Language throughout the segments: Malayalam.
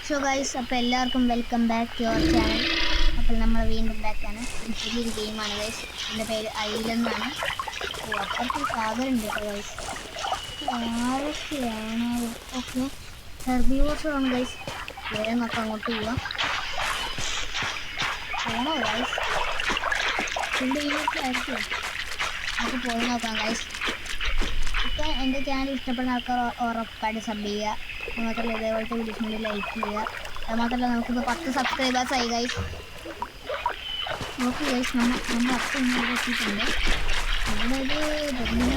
സോ ഗൈസ്, അപ്പോൾ എല്ലാവർക്കും welcome back to our channel. അപ്പോൾ നമ്മൾ വീണ്ടും ബാക്കാണ്. പുതിയൊരു ഗെയിമാണ് ഗൈസ്. എൻ്റെ പേര് ഐലെന്നാണ്. അപ്പുറത്തൊരു സാഗറുണ്ട് കേട്ടോ ഗൈസ്. ആരൊക്കെയാണ്? ഓക്കെ, ഹെർബിവോഴ്സാണ് ഗൈസ്. വേഗം നമുക്ക് അങ്ങോട്ട് പോവാം. പോണോ ഗൈസ്? ഫുഡ് ആയിരിക്കും. നമുക്ക് പോയി നോക്കാം ഗൈസ്. ഇപ്പം എൻ്റെ ചാനൽ ഇഷ്ടപ്പെടുന്ന ആൾക്കാർ ഉറപ്പായിട്ട് സബ് ചെയ്യുക. അതുമാത്രമല്ല ഇതേപോലത്തെ വീഡിയോസ് വേണ്ടി ലൈക്ക് ചെയ്യുക. അതുമാത്രമല്ല നമുക്കിപ്പോൾ 10 സബ്സ്ക്രൈബേഴ്സ് ആയി ഗൈസ്. നോക്കി ഗൈസ്, നമ്മൾ അപ്പം ഇങ്ങനെ എത്തിയിട്ടുണ്ട്. ഇവിടെ ഒരു ഉണ്ട്.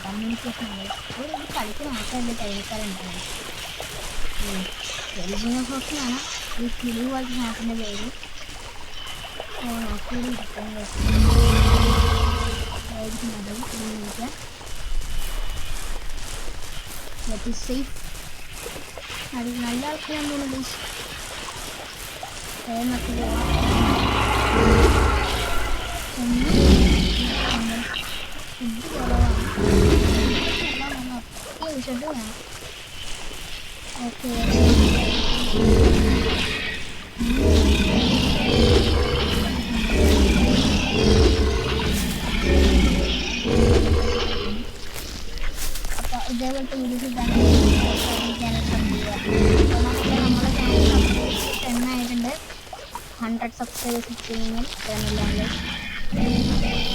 കമ്മ്യൂണിക്കേഷൻ ഇവിടെ കളിക്കുന്ന ആൾക്കാരുടെ ടൈമിക്കാരുണ്ടായിരുന്നു. എൽജിനോ ഫോക്സിനാണ് ഈ കിളി പോലത്തെ സാധനത്തിൻ്റെ പേര്. സേഫ് അത് നല്ല ആൾക്കാരാണ് തോന്നുന്നു. നമുക്ക് പോവാം. ഫുഡ് കുറവാണ്. ഷെഡ് വേണം. ഓക്കെ, ഇതേപോലത്തെ വീഡിയോസ് ഇട്ടാണ് ചാനൽ സബ് ചെയ്യുക. നമ്മുടെ ചാനൽ 10 ആയിട്ടുണ്ട്. 100 സബ്സ്ക്രൈബേഴ്സ് ചെയ്യുമ്പോൾ ചാനലിലാണ്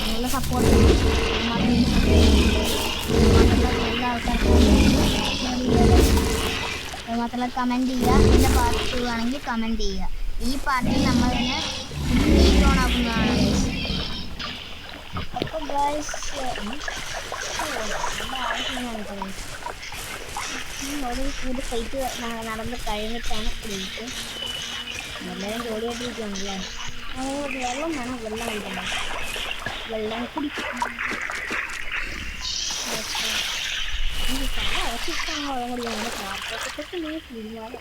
നല്ല സപ്പോർട്ട്. എല്ലാ ആൾക്കാർക്കും അതുമാത്രമല്ല കമൻറ്റ് ചെയ്യുക. എൻ്റെ പാർട്ട് 2 ആണെങ്കിൽ കമൻറ്റ് ചെയ്യുക. ഈ പാർട്ടിൽ നമ്മൾ തന്നെ ഓൺ ആക്കുന്നതാണ് ഗൈസ്. അപ്പോൾ ഗൈസ് ഒരു ഫൈറ്റ് നടന്ന് കഴിഞ്ഞിട്ടാണ് കുടിയിട്ട് എല്ലാവരും ജോലിയായിട്ടിരിക്കുകയാണല്ലേ. വെള്ളം വേണം, വെള്ളം കഴിക്കണം, വെള്ളം കുടിക്കും. വെള്ളം കുടിക്കാൻ കാർട്ടൊക്കെ കുടിക്കാതെ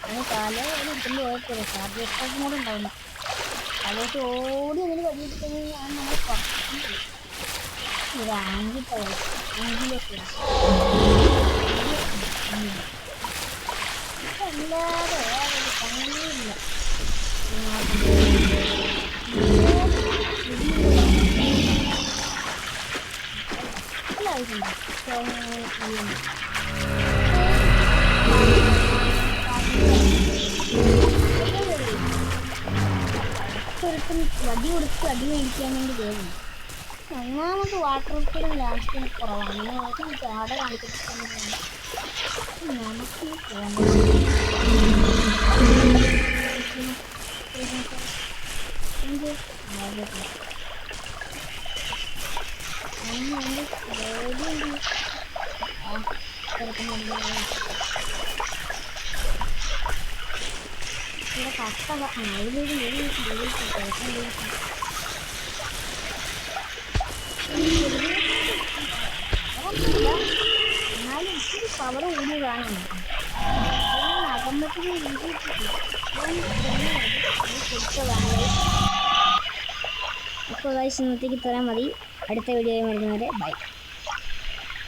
അത് കാല എടുത്തുകൊണ്ട് പോയപ്പോഴേ കാർഡ് എപ്പോഴും കൂടെ ഉണ്ടാവുന്നു. അതിലോട്ട് ഓടി അതിന് കഴിയിട്ടാണ് നമ്മൾ കുറച്ച് ഒരു ആങ്കിലൊക്കെ അല്ലാതെ പണിയില്ല. വടി കൊടുത്ത് അടി മേടിക്കാൻ വേണ്ടി കയറി. ഒന്നാമത് വാട്ടർ ഉപ്പിലും ലാസ്റ്റും കുറവാണ്. നമുക്ക് ചാട കാണിച്ചിട്ട് നമുക്ക് ഇവിടെ കഷ്ടത അതിലൊരു എന്നാലും ഇച്ചിരി പവർ കൂടി കാണുന്നു. അകമ്പത്തിന് കൊടുത്തതാണ്. ഇപ്പോൾ ഗൈസ് ഇന്നത്തേക്ക് തരാൻ മതി. അടുത്ത വീഡിയോയിൽ വരുന്നവരെ ബൈ.